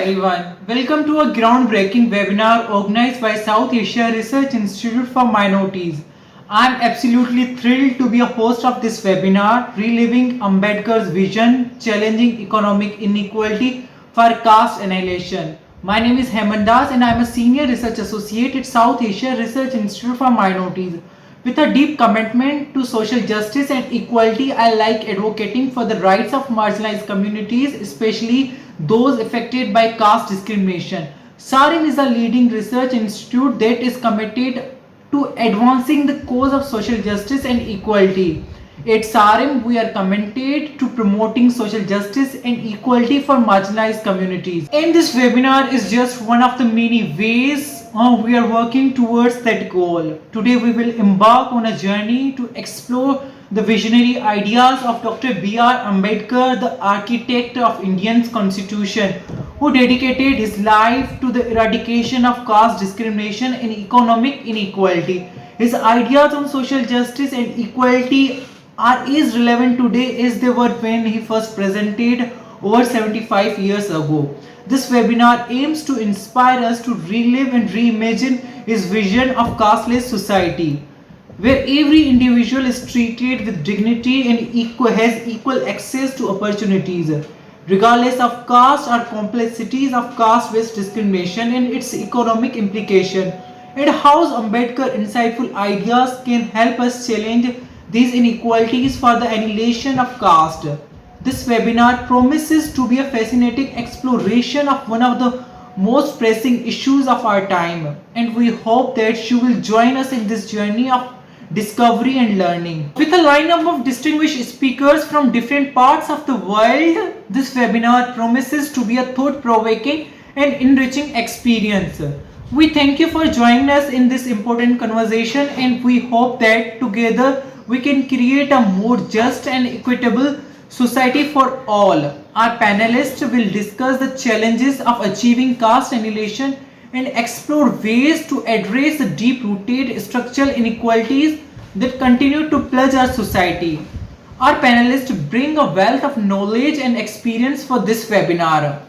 everyone. Welcome to a groundbreaking webinar organized by South Asia Research Institute for Minorities. I am absolutely thrilled to be a host of this webinar, Reliving Ambedkar's Vision, Challenging Economic Inequality for Caste Annihilation. My name is Heman and I am a Senior Research Associate at South Asia Research Institute for Minorities. With a deep commitment to social justice and equality, I like advocating for the rights of marginalized communities, especially those affected by caste discrimination. SARIM is a leading research institute that is committed to advancing the cause of social justice and equality. At SARIM, we are committed to promoting social justice and equality for marginalized communities. And this webinar is just one of the many ways we are working towards that goal. Today, we will embark on a journey to explore the visionary ideas of Dr. B.R. Ambedkar, the architect of Indian Constitution, who dedicated his life to the eradication of caste discrimination and economic inequality. His ideas on social justice and equality are as relevant today as they were when he first presented over 75 years ago. This webinar aims to inspire us to relive and reimagine his vision of casteless society, where every individual is treated with dignity and has equal access to opportunities, regardless of caste or complexities of caste-based discrimination and its economic implication, and how Ambedkar insightful ideas can help us challenge these inequalities for the annihilation of caste. This webinar promises to be a fascinating exploration of one of the most pressing issues of our time, and we hope that you will join us in this journey of discovery and learning. With a lineup of distinguished speakers from different parts of the world, this webinar promises to be a thought-provoking and enriching experience. We thank you for joining us in this important conversation, and we hope that together we can create a more just and equitable society for all. Our panelists will discuss the challenges of achieving caste annihilation and explore ways to address the deep-rooted structural inequalities that continue to plague our society. Our panelists bring a wealth of knowledge and experience for this webinar.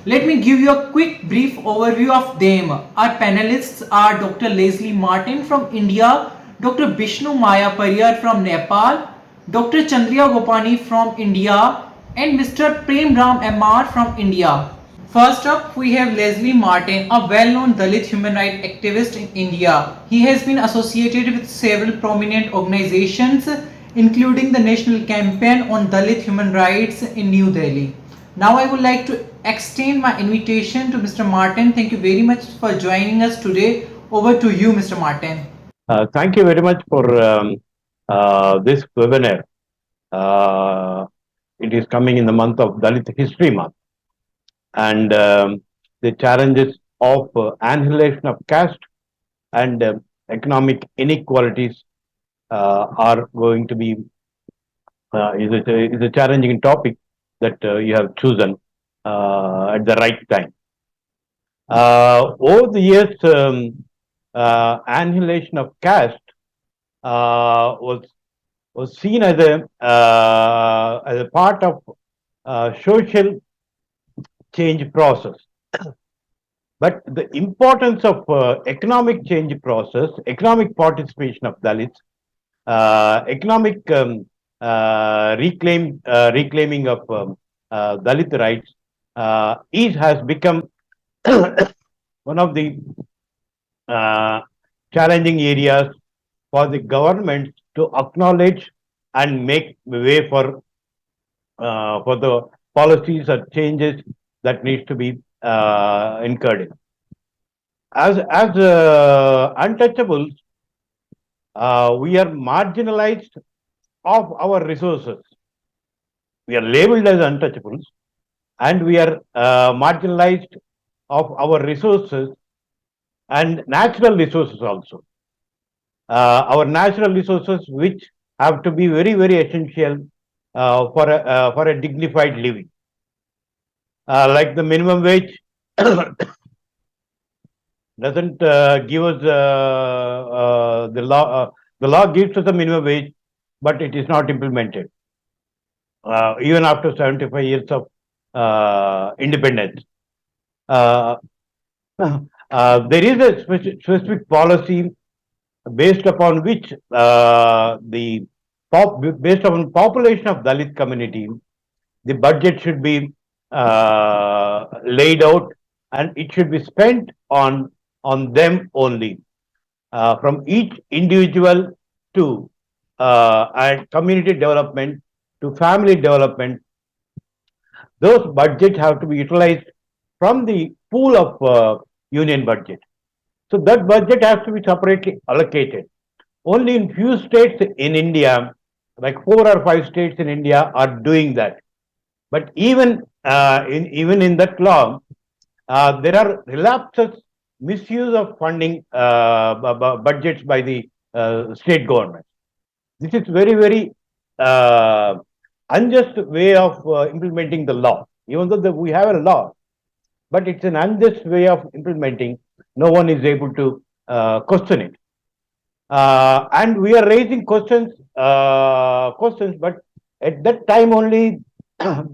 Let me give you a quick brief overview of them. Our panelists are Dr. Leslie Martin from India, Dr. Bishnu Maya Pariyar from Nepal, Dr. Chandraiah Gopani from India, and Mr. Prem Ram M R from India. First up, we have Leslie Martin, a well-known Dalit human rights activist in India. He has been associated with several prominent organizations, including the National Campaign on Dalit Human Rights in New Delhi. Now I would like to extend my invitation to Mr. Martin. Thank you very much for joining us today. Over to you, Mr. Martin. Thank you very much for this webinar. It is coming in the month of Dalit History Month, and the challenges of annihilation of caste and economic inequalities are going to be is a challenging topic that you have chosen at the right time. Over the years, annihilation of caste was seen as a part of social change process. But the importance of economic change process, economic participation of Dalits, economic reclaiming of Dalit rights has become one of the challenging areas for the government to acknowledge and make way for the policies or changes that needs to be incurred in. As untouchables, we are marginalized of our resources. We are labeled as untouchables, and we are marginalized of our resources and natural resources also. Our natural resources, which have to be very, very essential for a dignified living, like the minimum wage doesn't give us the law. The law gives us a minimum wage, but it is not implemented. Even after 75 years of independence, Uh, there is a specific policy based upon which based upon population of Dalit community, the budget should be laid out, and it should be spent on them only, from each individual to and community development to family development. Those budgets have to be utilized from the pool of union budget. So that budget has to be separately allocated. Only in few states in India, like 4 or 5 states in India, are doing that. But even in that law, there are relapses, misuse of funding budgets by the state government. This is very uh, unjust way of implementing the law. Even though we have a law, but it's an unjust way of implementing. No one is able to question it, and we are raising questions. But at that time only,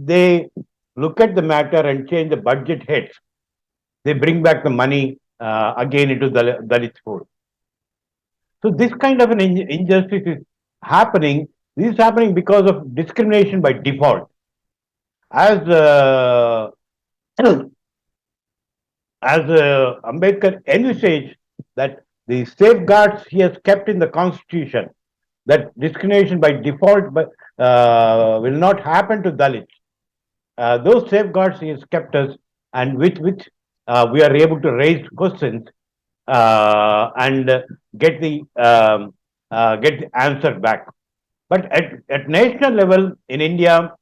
they look at the matter and change the budget heads. They bring back the money again into the Dalit fold. So this kind of an injustice is happening. This is happening because of discrimination by default. As Ambedkar envisaged that the safeguards he has kept in the constitution, that discrimination by default will not happen to Dalits. Those safeguards he has kept us, and with which we are able to raise questions and get the answer back. But at national level in India,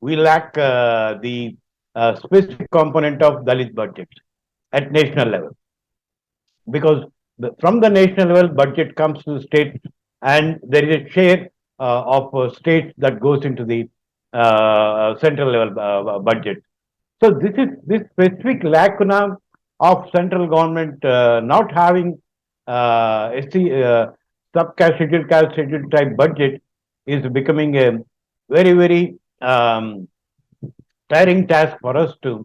we lack the specific component of Dalit budgets at national level, because from the national level budget comes to the state, and there is a share of states that goes into the central level budget. So this specific lacuna of central government not having SC subcaste scheduled type budget is becoming a very tiring task for us to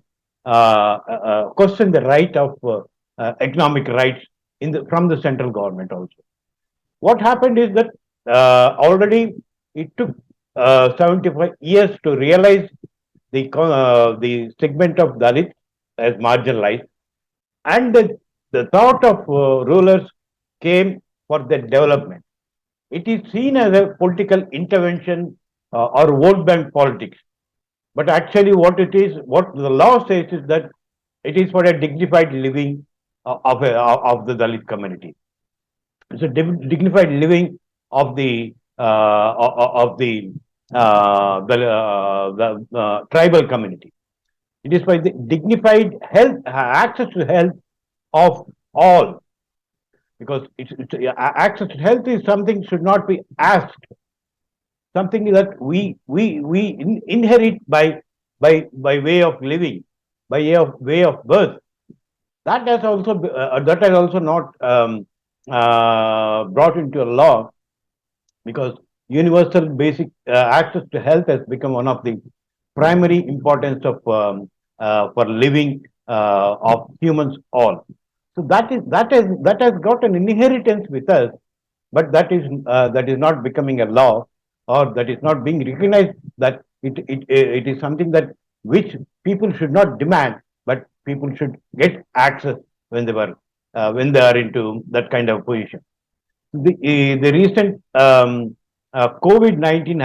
question the right of economic rights from the central government also. What happened is that already it took 75 years to realize the segment of Dalits as marginalized, and the thought of rulers came for the development. It is seen as a political intervention or vote bank politics. But actually, what the law says is that it is for a dignified living of the Dalit community. It's a dignified living of the tribal community. It is by the dignified health, access to health of all, because access to health is something should not be asked, something that we inherit by way of living, by way of birth. That has also not brought into a law, because universal basic access to health has become one of the primary importance of for living of humans all. So that has got an inheritance with us, but that is not becoming a law, or that is not being recognized, that it is something that which people should not demand, but people should get access when they are into that kind of position. The recent COVID-19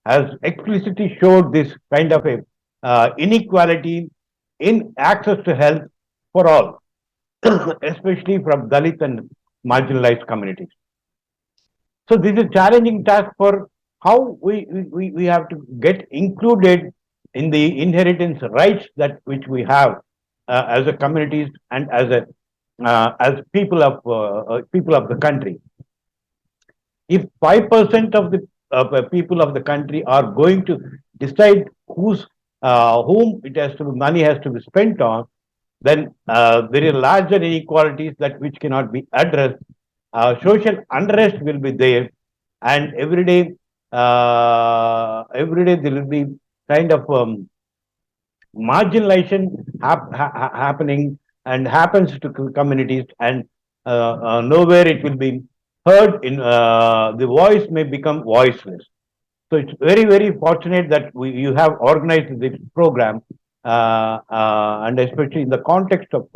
has explicitly showed this kind of a inequality in access to health for all, especially from Dalit and marginalized communities. So this is a challenging task for how we have to get included in the inheritance rights that which we have as a communities and as people of the country. If 5% of the people of the country are going to decide whom money has to be spent on, then there is larger inequalities that which cannot be addressed. Social unrest will be there, and every day there will be kind of marginalization happening and happens to communities, and nowhere it will be heard in the voice may become voiceless. So it's very, very fortunate that you have organized this program, and especially in the context of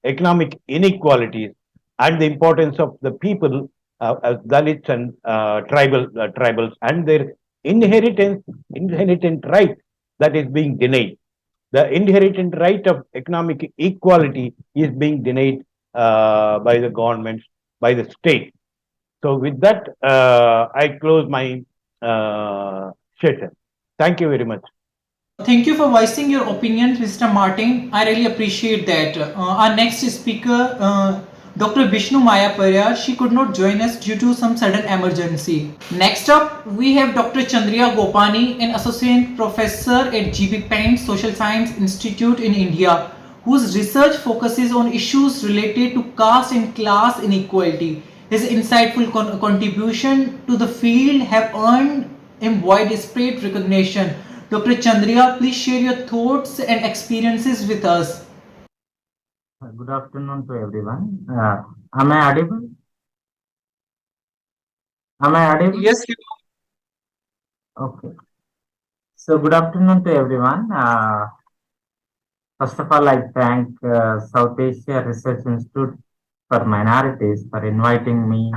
economic inequalities and the importance of the people, as Dalits and tribals, and their inherent right that is being denied. The inherent right of economic equality is being denied by the governments, by the state. So with that, I close my session. Thank you very much. Thank you for voicing your opinions, Mr. Martin. I really appreciate that. Our next speaker, Dr. Vishnu Mayaparya, she could not join us due to some sudden emergency. Next up, we have Dr. Chandraiah Gopani, an associate professor at GB Pant Social Science Institute in India, whose research focuses on issues related to caste and class inequality. His insightful contribution to the field have earned him widespread recognition. Dr. Chandraiah, please share your thoughts and experiences with us. Good afternoon to everyone. Am I audible? Am I audible? Yes, you Okay. So, good afternoon to everyone. First of all, I thank South Asia Research Institute for Minorities for inviting me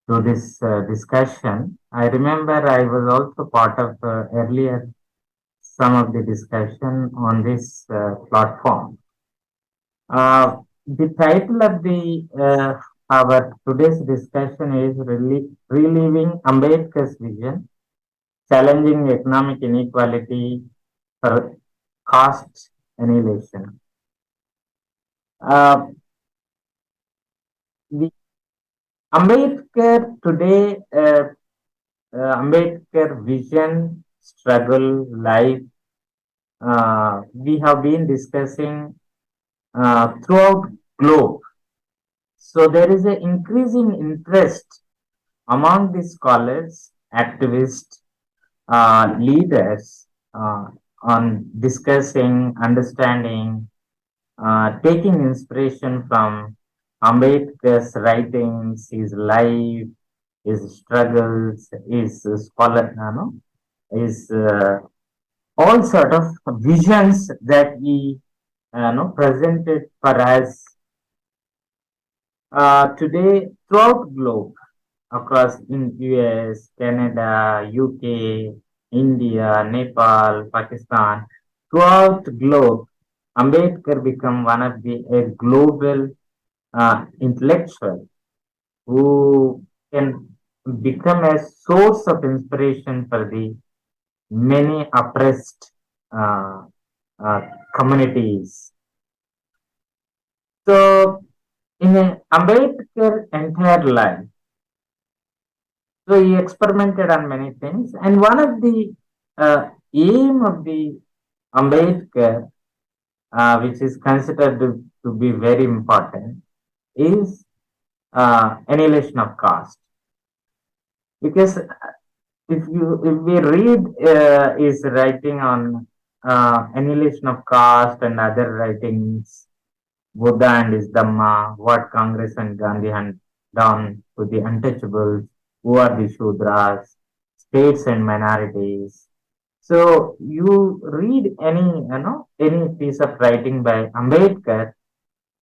to this discussion. I remember I was also part of earlier some of the discussion on this platform. The title of the our today's discussion is Reliving Ambedkar's Vision, Challenging Economic Inequality for Caste Annihilation. The Ambedkar today, Ambedkar vision, struggle, life, we have been discussing throughout globe. So there is an increasing interest among the scholars, activists, leaders on discussing, understanding, taking inspiration from Ambedkar's writings, his life, his struggles, his his all sort of visions that he presented for us today throughout globe, across in US, Canada, UK, India, Nepal, Pakistan, throughout globe, Ambedkar become one of the a global intellectual who can become a source of inspiration for the many oppressed uh, communities. So, in Ambedkar entire life, so he experimented on many things, and one of the aim of the Ambedkar, which is considered to be very important, is annihilation of caste. Because if we read his writing on annihilation of caste and other writings, Buddha and his Dhamma, what Congress and Gandhi had done to the untouchables, who are the Shudras, states and minorities. So you read any piece of writing by Ambedkar,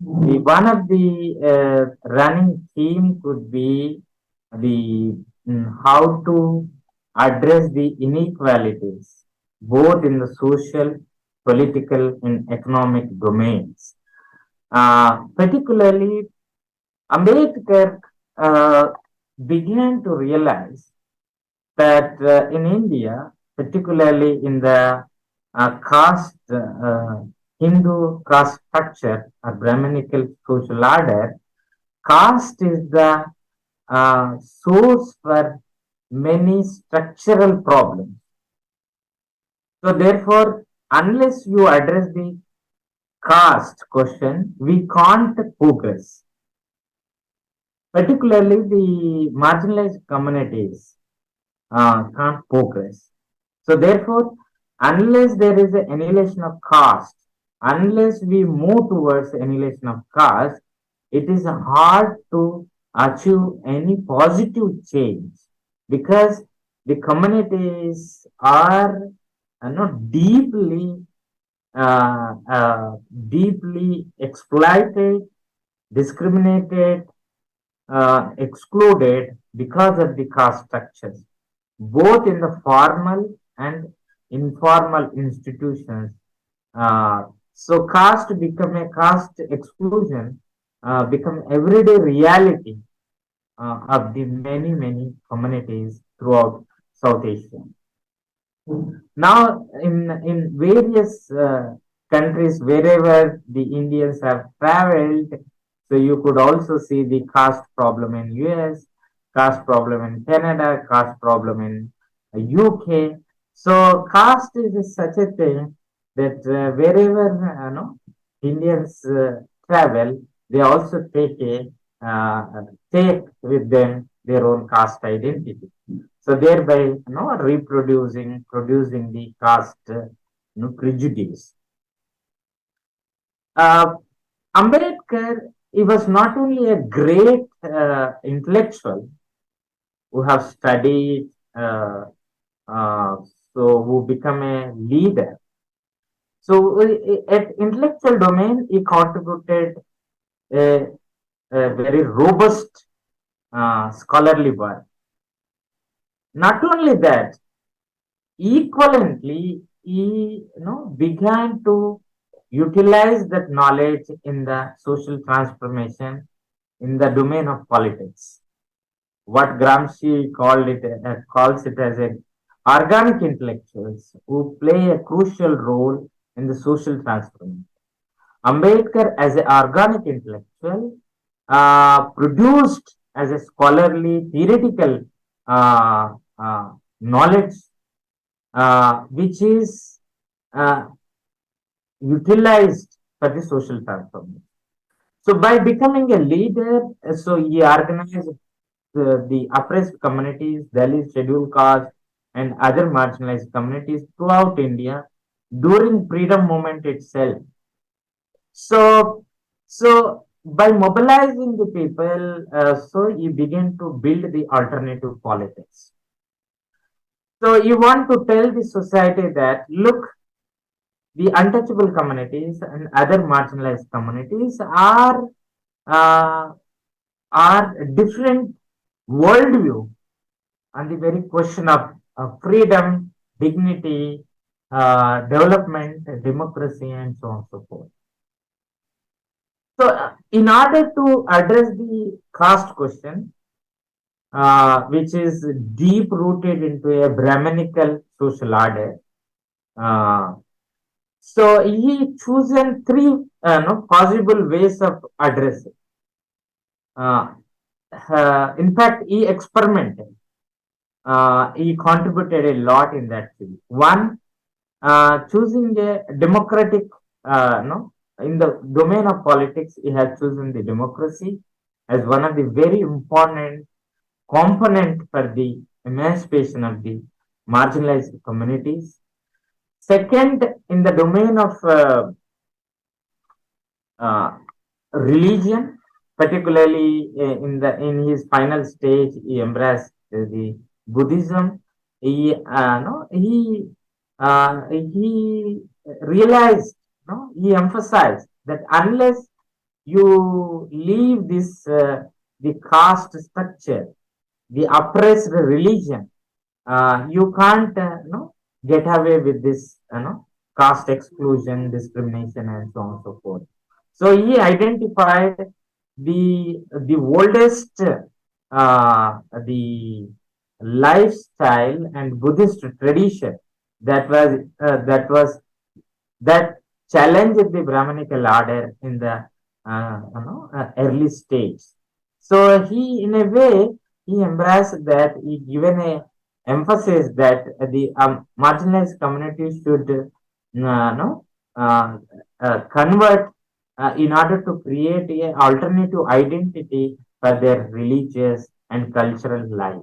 one of the running theme could be the how to address the inequalities both in the social, political, and economic domains. Particularly, Ambedkar began to realize that in India, particularly in the caste, Hindu caste structure or Brahminical social order, caste is the source for many structural problems. So, therefore, unless you address the caste question, we can't progress. Particularly the marginalized communities can't progress. So therefore, Unless there is an annihilation of caste, unless we move towards annihilation of caste, it is hard to achieve any positive change because the communities are not deeply exploited, discriminated, excluded because of the caste structures, both in the formal and informal institutions. So caste exclusion become everyday reality of the many communities throughout South Asia. Now, in various countries, wherever the Indians have traveled, so you could also see the caste problem in US, caste problem in Canada, caste problem in UK. So caste is such a thing that wherever Indians travel, they also take with them their own caste identity. So thereby, producing the caste, prejudice. Uh, Ambedkar, he was not only a great intellectual who have studied, uh, so who become a leader. So at intellectual domain, he contributed a, a very robust scholarly work. Not only that, equivalently, he began to utilize that knowledge in the social transformation in the domain of politics. What Gramsci calls it as a organic intellectuals who play a crucial role in the social transformation. Ambedkar, as an organic intellectual, produced as a scholarly theoretical uh, knowledge which is uh, utilized for the social transformation. So by becoming a leader, so he organized the oppressed communities, Dalits, scheduled caste, and other marginalized communities throughout India during freedom movement itself. So, so by mobilizing the people, so he began to build the alternative politics. So you want to tell the society that look, the untouchable communities and other marginalized communities uh, are different worldview on the very question of freedom, dignity, development, democracy, and so on and so forth. So, in order to address the caste question, which is deep rooted into a Brahminical social order, uh, so he chosen three possible ways of addressing. Uh, in fact, he experimented. He contributed a lot in that field. One, choosing a democratic, in the domain of politics, he has chosen the democracy as one of the very important component for the emancipation of the marginalized communities. Second, in the domain of uh, religion, particularly in his final stage, he embraced the Buddhism. He no, he realized, no, he emphasized that unless you leave this the caste structure, the oppressed religion, you can't get away with this caste exclusion, discrimination, and so on and so forth. So he identified the oldest the lifestyle and Buddhist tradition that that challenged the Brahminical order in the early stage. So he, in a way, he embraced that. He given a emphasis that the marginalized communities should no, convert in order to create an alternative identity for their religious and cultural life.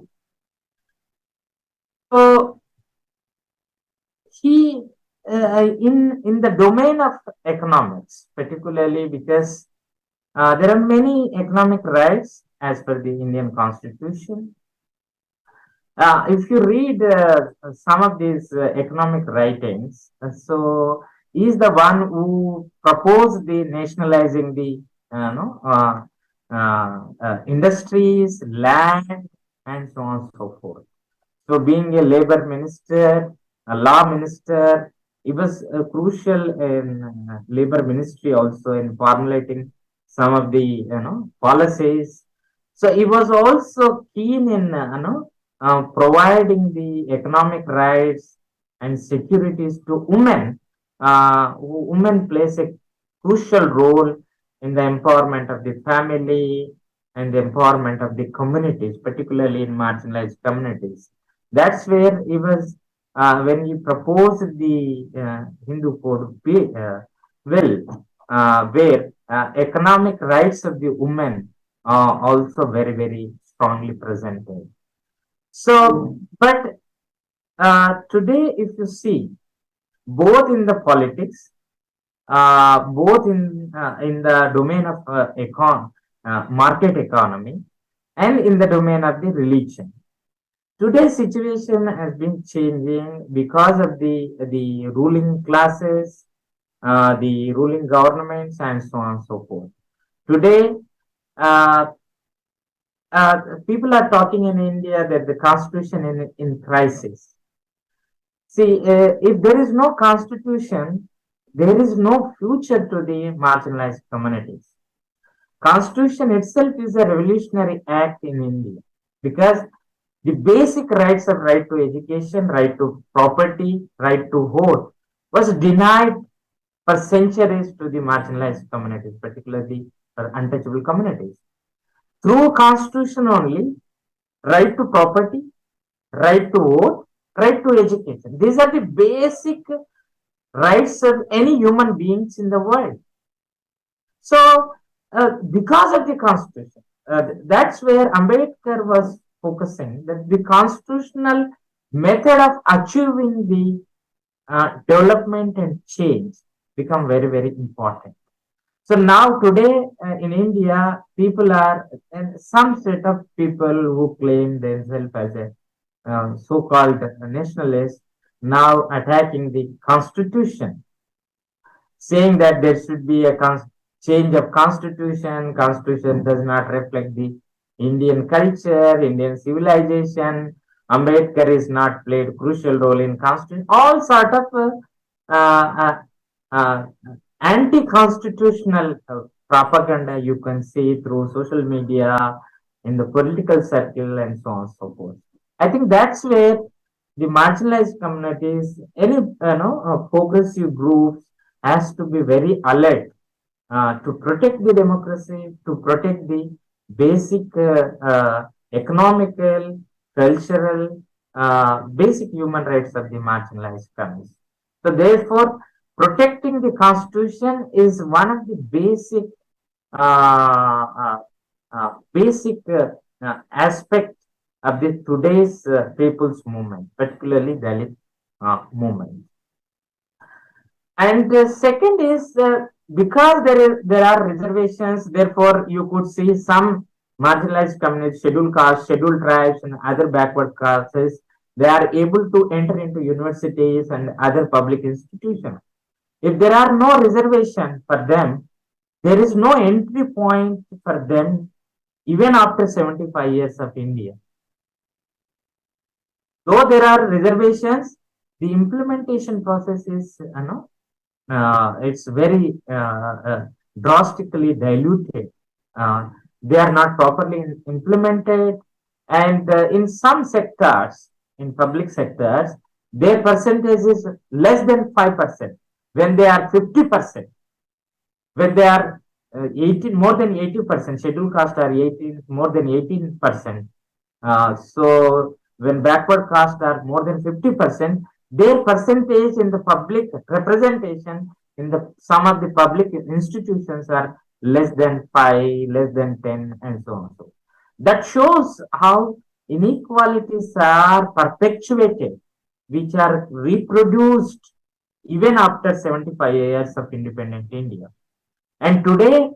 So he in the domain of economics, particularly because there are many economic rights as per the Indian Constitution. If you read some of these economic writings, so he is the one who proposed the nationalizing the no, industries, land, and so on and so forth. So, being a labor minister, a law minister, he was crucial in labor ministry also in formulating some of the policies. So he was also keen in providing the economic rights and securities to women. Women plays a crucial role in the empowerment of the family and the empowerment of the communities, particularly in marginalized communities. That's where he was when he proposed the Hindu Code bill, where economic rights of the women are also very, very strongly presented. So, but today, if you see, both in the politics, both in the domain of market economy, and in the domain of the religion, today's situation has been changing because of the ruling classes, the ruling governments, and so on and so forth. Today, uh, people are talking in India that the constitution in crisis. See, if there is no constitution, there is no future to the marginalized communities. Constitution itself is a revolutionary act in India because the basic rights of right to education, right to property, right to vote was denied for centuries to the marginalized communities, particularly for untouchable communities. Through constitution only, right to property, right to vote, right to education. These are the basic rights of any human beings in the world. So, because of the constitution, that's where Ambedkar was focusing that the constitutional method of achieving the development and change become very, very important. So now today in India, people are, and some set of people who claim themselves as a so-called nationalists, now attacking the constitution, saying that there should be a change of constitution. Constitution does not reflect the Indian culture, Indian civilization. Ambedkar is not played crucial role in constitution. All sort of uh, uh, anti-constitutional propaganda you can see through social media, in the political circle, and so on and so forth. I think that's where the marginalized communities, any progressive groups, has to be very alert to protect the democracy, to protect the basic economical, cultural, basic human rights of the marginalized communities. So, therefore, protecting the constitution is one of the basic aspect of the today's people's movement, particularly Dalit movement. And second is because there are reservations, therefore you could see some marginalized communities, scheduled castes, scheduled tribes, and other backward castes. They are able to enter into universities and other public institutions. If there are no reservation for them, there is no entry point for them even after 75 years of India. Though there are reservations, the implementation process is, it's very drastically diluted. They are not properly implemented, and in some sectors, in public sectors, their percentage is less than 5%. When they are 50%, when they are 18, more than 80%, scheduled caste are 18, more than 18%. So when backward caste are more than 50%, their percentage in the public representation in the some of the public institutions are less than 5, less than 10, and so on. So that shows how inequalities are perpetuated which are reproduced even after 75 years of independent India. And today,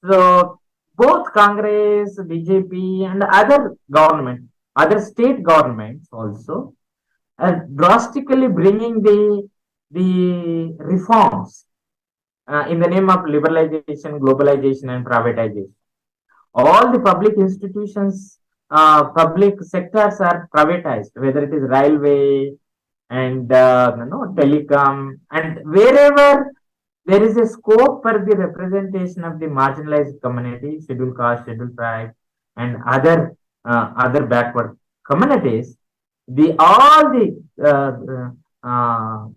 so both Congress, BJP, and other government, other state governments also are drastically bringing the reforms in the name of liberalization, globalization, and privatization. All the public institutions, public sectors are privatized, whether it is railway and telecom, and wherever there is a scope for the representation of the marginalized community, scheduled caste, scheduled tribe, and other backward communities. The uh,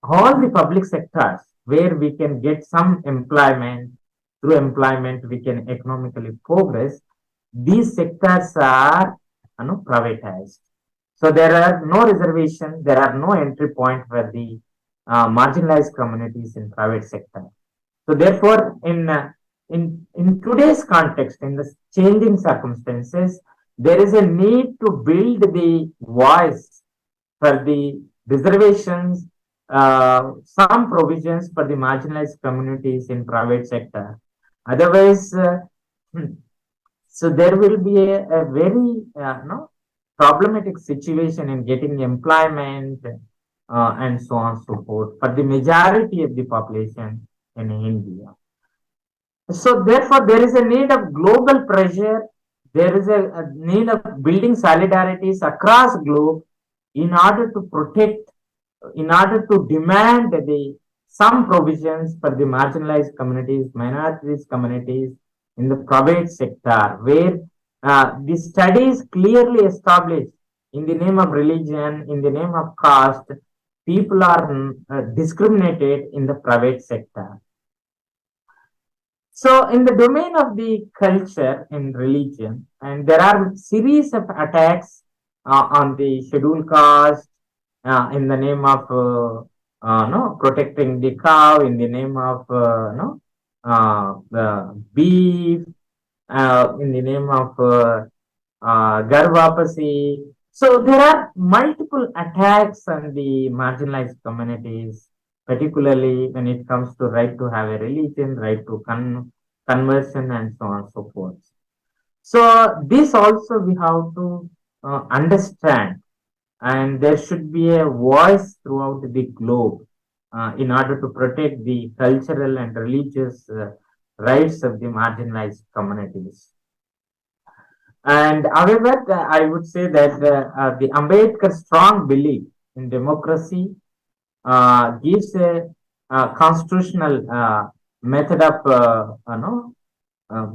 all the public sectors where we can get some employment, through employment we can economically progress, these sectors are privatized. So there are no reservation, there are no entry point for the marginalized communities in private sector. So therefore, in today's context, in the changing circumstances, there is a need to build the voice for the reservations, some provisions for the marginalized communities in private sector. Otherwise, so there will be a very problematic situation in getting employment and so on and so forth for the majority of the population in India. So therefore, there is a need of global pressure. There is a need of building solidarities across globe in order to protect, in order to demand some provisions for the marginalized communities, minorities communities in the private sector, where the studies clearly establish in the name of religion, in the name of caste, people are discriminated in the private sector. So, in the domain of the culture and religion, and there are series of attacks on the scheduled caste in the name of no protecting the cow, in the name of the beef, in the name of Garvapasi. So there are multiple attacks on the marginalized communities, particularly when it comes to right to have a religion, right to conversion, and so on and so forth. So this also we have to understand, and there should be a voice throughout the globe in order to protect the cultural and religious rights of the marginalized communities. And however, I would say that the Ambedkar strong belief in democracy gives a constitutional method of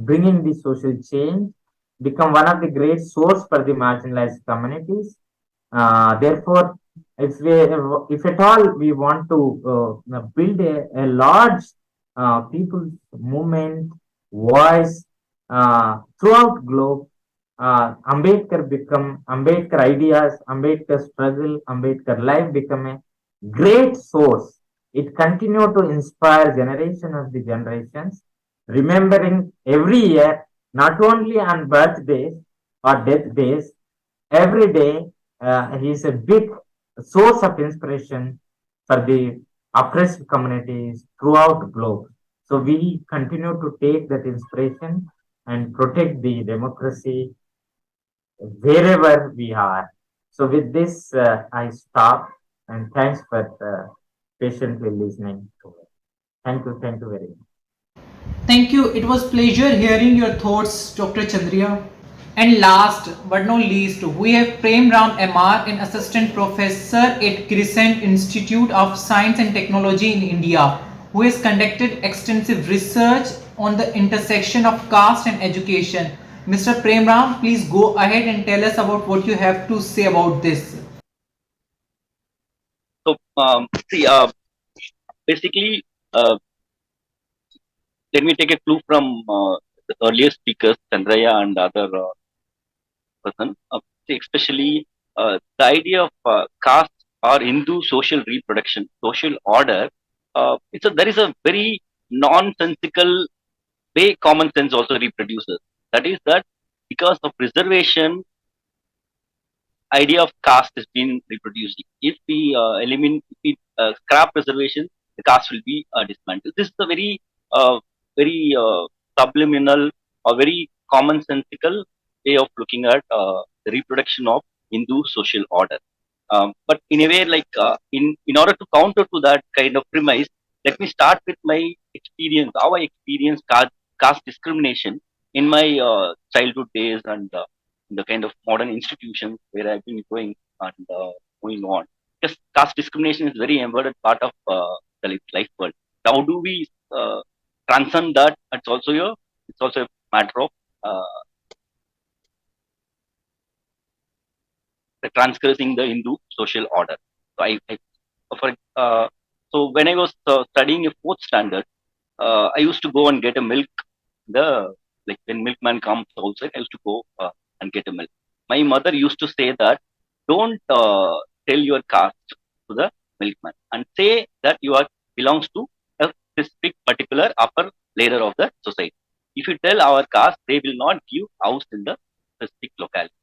bringing the social change, become one of the great source for the marginalized communities. Therefore, if at all we want to build a large people's movement, voice throughout globe, Ambedkar ideas, Ambedkar struggle, Ambedkar life become a great source. It continue to inspire generation of the generations, remembering every year, not only on birthdays or death days, every day he is a big source of inspiration for the oppressed communities throughout globe. So we continue to take that inspiration and protect the democracy wherever we are. So with this, I stop, and thanks for patiently listening to it. Thank you very much. Thank you. It was pleasure hearing your thoughts, Dr. Chandriya. And last but not least, we have Prem Ram M R, an assistant professor at Crescent Institute of Science and Technology in India, who has conducted extensive research on the intersection of caste and education. Mr. Prem Ram, please go ahead and tell us about what you have to say about this. So, basically, let me take a clue from the earlier speakers, Chandraiah and other person. Especially the idea of caste or Hindu social reproduction, social order. There is a very nonsensical way common sense also reproduces. That is that because of reservation, idea of caste is being reproduced. If we scrap reservation, the caste will be dismantled. This is a very subliminal or very commonsensical way of looking at the reproduction of Hindu social order. But in a way, like in order to counter to that kind of premise, let me start with my experience, how I experienced caste discrimination in my childhood days and the kind of modern institutions where I've been going and going on. Because caste discrimination is very embedded part of the life world. How do we transcend that? It's also a matter of transgressing the Hindu social order. So for, so when I was studying a fourth standard, I used to go and get a milk. The like when milkman comes outside, I used to go and get a milk. My mother used to say that don't tell your caste to the milkman and say that you are belongs to a specific particular upper layer of the society. If you tell our caste, they will not give house in the specific locality.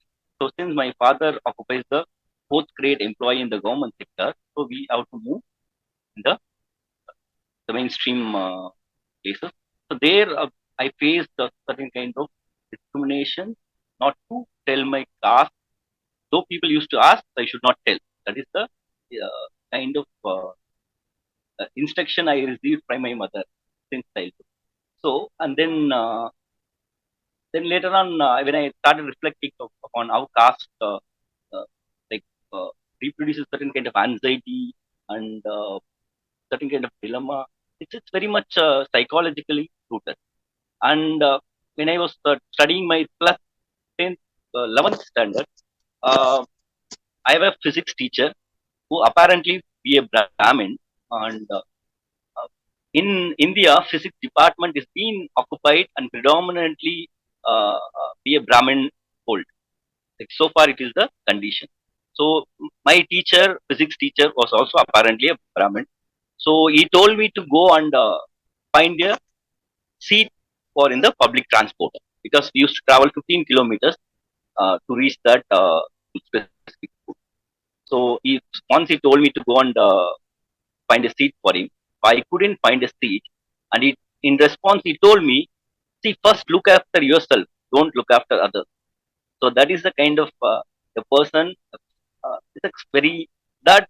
So since my father occupies the fourth grade employee in the government sector, so we have to move in the mainstream places. So there, I faced a certain kind of discrimination, not to tell my caste. Though people used to ask, I should not tell. That is the kind of instruction I received from my mother since childhood. So, and then later on, when I started reflecting upon how caste like reproduces certain kind of anxiety and certain kind of dilemma, it's very much psychologically rooted. And when I was studying my plus 10th, 11th standard, uh, I have a physics teacher who apparently be a Brahmin, and in India, physics department is being occupied and predominantly be a Brahmin hold. Like so far, it is the condition. So my teacher, physics teacher, was also apparently a Brahmin. So he told me to go and find a seat for in the public transport because we used to travel 15 kilometers to reach that specific school. So once he told me to go and find a seat for him. I couldn't find a seat, and in response he told me, "See, first look after yourself. Don't look after others." So that is the kind of a person. It's very that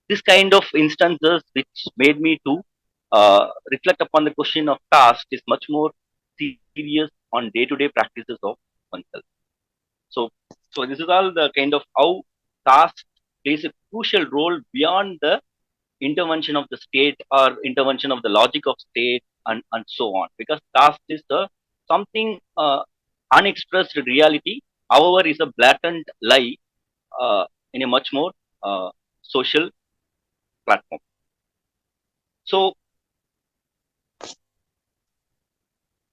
this kind of instances which made me to reflect upon the question of caste is much more serious on day-to-day practices of oneself. So, so this is all the kind of how caste plays a crucial role beyond the intervention of the state or intervention of the logic of state and so on, because caste is something unexpressed reality, however is a blatant lie in a much more social platform. So,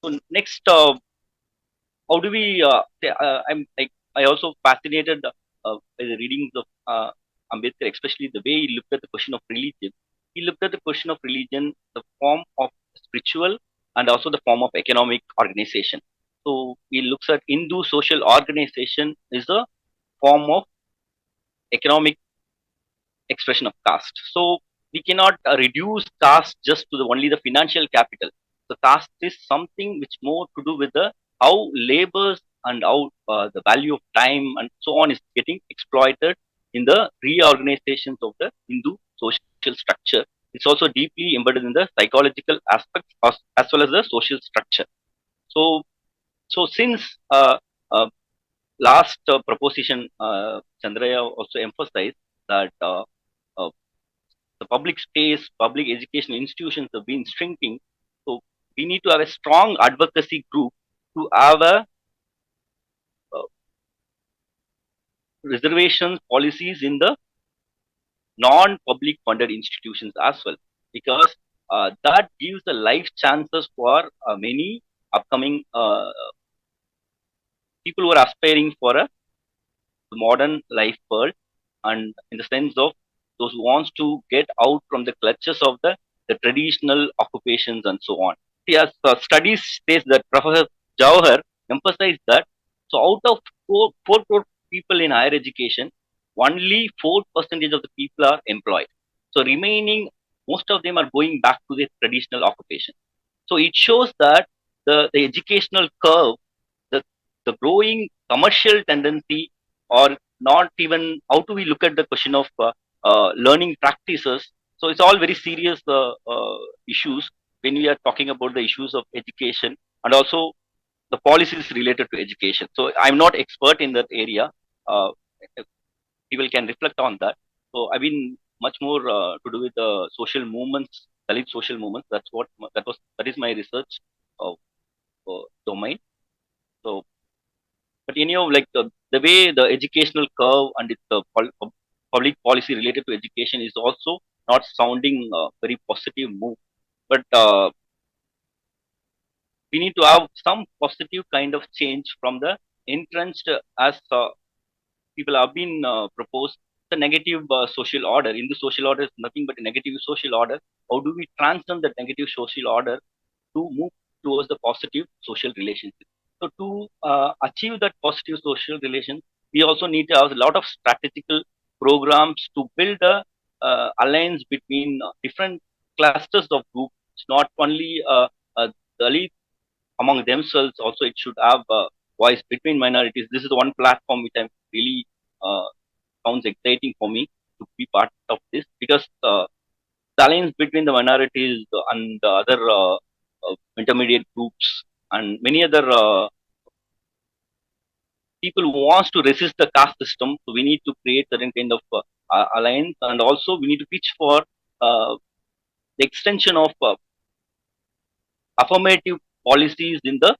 so next, how do we I'm like I also fascinated by the readings of Ambedkar, especially the way he looked at the question of religion. He looked at the question of religion, the form of spiritual and also the form of economic organization. So he looks at Hindu social organization is a form of economic expression of caste. So we cannot reduce caste just to only the financial capital. So caste is something which more to do with the how labors and how the value of time and so on is getting exploited in the reorganizations of the Hindu social structure. It's also deeply embedded in the psychological aspects as well as the social structure. So, so since last proposition, Chandraiah also emphasized that the public space, public education institutions have been shrinking. So we need to have a strong advocacy group to have a reservation policies in the non-public funded institutions as well, because that gives the life chances for many upcoming people who are aspiring for a modern life world, and in the sense of those who wants to get out from the clutches of the traditional occupations and so on. Yes, studies says that Professor Jawahar emphasized that so out of 4 crore people in higher education, only 4% of the people are employed. So remaining, most of them are going back to their traditional occupation. So it shows that the educational curve, the, the growing commercial tendency, or not even how do we look at the question of learning practices. So it's all very serious issues when we are talking about the issues of education and also the policies related to education. So I'm not expert in that area. Uh, People can reflect on that. So I've been much more to do with the social movements, Dalit social movements. That is my research domain. So, but anyhow, like the way the educational curve and its public policy related to education is also not sounding very positive move. But we need to have some positive kind of change from the entrenched as people have been proposed the negative social order. In the social order is nothing but a negative social order. How do we transcend that negative social order to move towards the positive social relationship? So to achieve that positive social relation, we also need to have a lot of strategical programs to build a alliance between different clusters of groups. It's not only the elite among themselves, also it should have a voice between minorities. This is one platform which I'm really sounds exciting for me to be part of this, because the alliance between the minorities and the other intermediate groups and many other people who wants to resist the caste system, so we need to create certain kind of alliance, and also we need to pitch for the extension of affirmative policies in the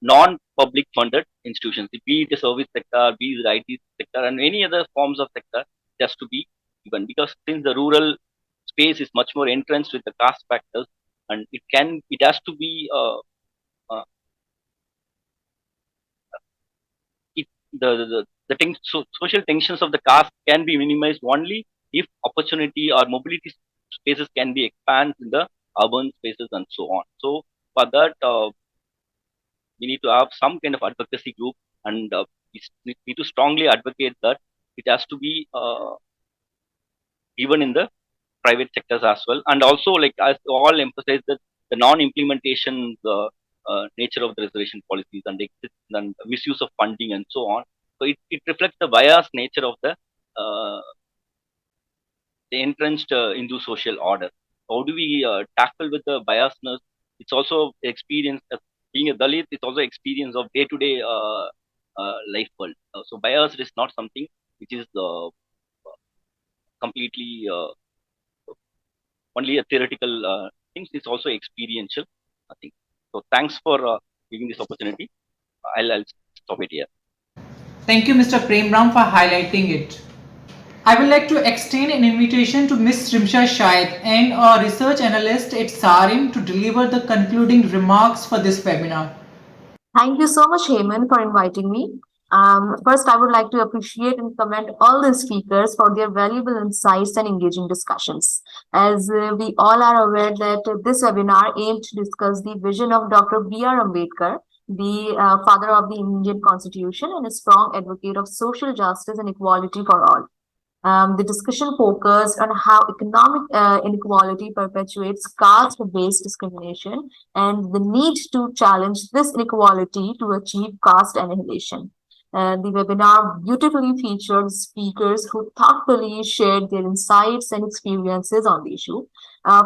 non-public funded institutions, be it the service sector, be it the IT sector, and any other forms of sector, just to be given. Because since the rural space is much more entrenched with the caste factors, and it has to be social tensions of the caste can be minimized only if opportunity or mobility spaces can be expanded in the urban spaces and so on. So for that, we need to have some kind of advocacy group, and we need to strongly advocate that it has to be given in the private sectors as well. And also, like as all emphasize that the non-implementation nature of the reservation policies and misuse of funding and so on. So it reflects the biased nature of the entrenched Hindu social order. How do we tackle with the biasness? It's also experience being a Dalit. It's also experience of day-to-day life world. So bias is not something which is completely only a theoretical things. It's also experiential, I think. So thanks for giving this opportunity. I'll stop it here. Thank you, Mr. Prem Ram, for highlighting it. I would like to extend an invitation to Ms. Rimsha Shahid and a research analyst at SARIM to deliver the concluding remarks for this webinar. Thank you so much, Heman, for inviting me. First, I would like to appreciate and commend all the speakers for their valuable insights and engaging discussions. As we all are aware that this webinar aimed to discuss the vision of Dr. B.R. Ambedkar, the father of the Indian Constitution and a strong advocate of social justice and equality for all. The discussion focused on how economic inequality perpetuates caste-based discrimination and the need to challenge this inequality to achieve caste annihilation. The webinar beautifully featured speakers who thoughtfully shared their insights and experiences on the issue.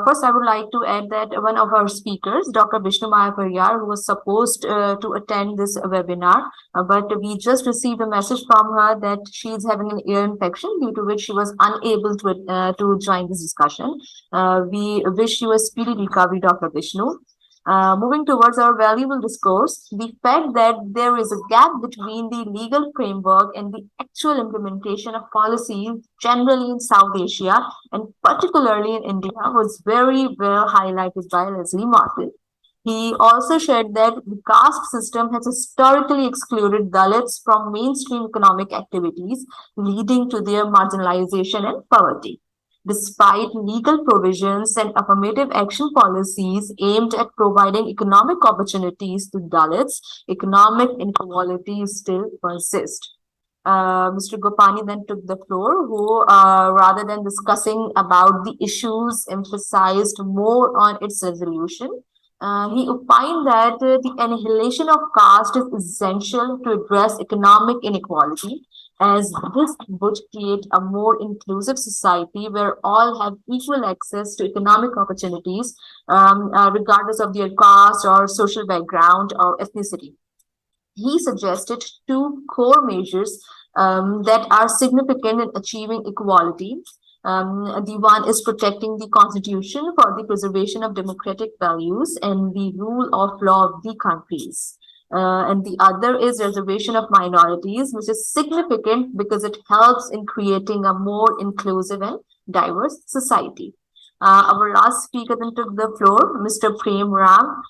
First, I would like to add that one of our speakers, Dr. Vishnumaya Pariyar, who was supposed to attend this webinar, but we just received a message from her that she is having an ear infection, due to which she was unable to join this discussion. We wish you a speedy recovery, Dr. Vishnu. Moving towards our valuable discourse, the fact that there is a gap between the legal framework and the actual implementation of policies generally in South Asia and particularly in India was very well highlighted by Leslie Martin. He also shared that the caste system has historically excluded Dalits from mainstream economic activities, leading to their marginalization and poverty. Despite legal provisions and affirmative action policies aimed at providing economic opportunities to Dalits, economic inequality still persists. Mr. Gopani then took the floor, who, rather than discussing about the issues, emphasized more on its resolution. He opined that the annihilation of caste is essential to address economic inequality, as this would create a more inclusive society where all have equal access to economic opportunities, regardless of their caste or social background or ethnicity. He suggested two core measures that are significant in achieving equality. The one is protecting the constitution for the preservation of democratic values and the rule of law of the countries. And the other is reservation of minorities, which is significant because it helps in creating a more inclusive and diverse society. Our last speaker then took the floor, Mr. Prem Ram.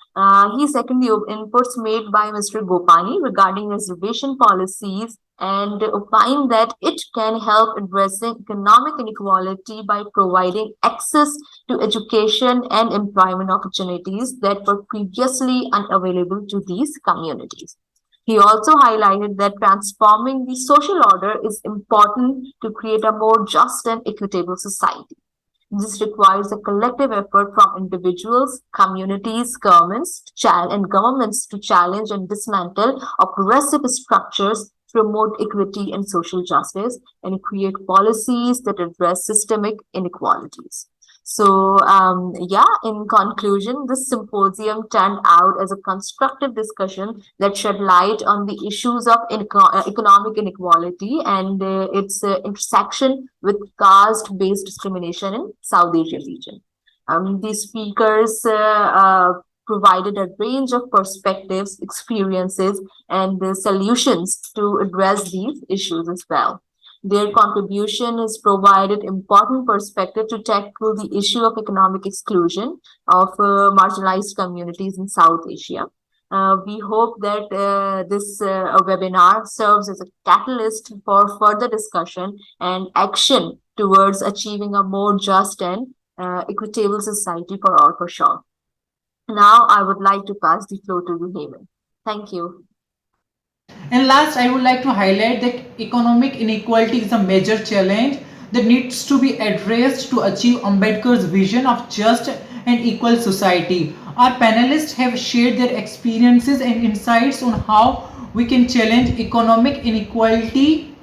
He seconded the inputs made by Mr. Gopani regarding reservation policies and opined that it can help addressing economic inequality by providing access to education and employment opportunities that were previously unavailable to these communities. He also highlighted that transforming the social order is important to create a more just and equitable society. This requires a collective effort from individuals, communities, governments, and governments to challenge and dismantle oppressive structures, promote equity and social justice, and create policies that address systemic inequalities. So, in conclusion, this symposium turned out as a constructive discussion that shed light on the issues of economic inequality and its intersection with caste-based discrimination in South Asian region. The speakers provided a range of perspectives, experiences, and solutions to address these issues as well. Their contribution has provided important perspective to tackle the issue of economic exclusion of marginalized communities in South Asia. We hope that this webinar serves as a catalyst for further discussion and action towards achieving a more just and equitable society for all, for sure. Now, I would like to pass the floor to you, Heman. Thank you. And last, I would like to highlight that economic inequality is a major challenge that needs to be addressed to achieve Ambedkar's vision of just and equal society. Our panelists have shared their experiences and insights on how we can challenge economic inequality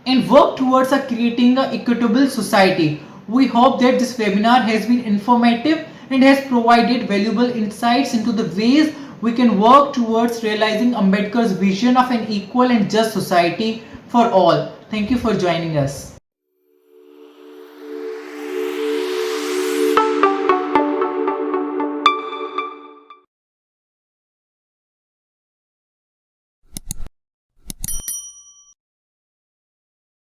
and work towards creating an equitable society. We hope that this webinar has been informative and has provided valuable insights into the ways we can work towards realizing Ambedkar's vision of an equal and just society for all. Thank you for joining us.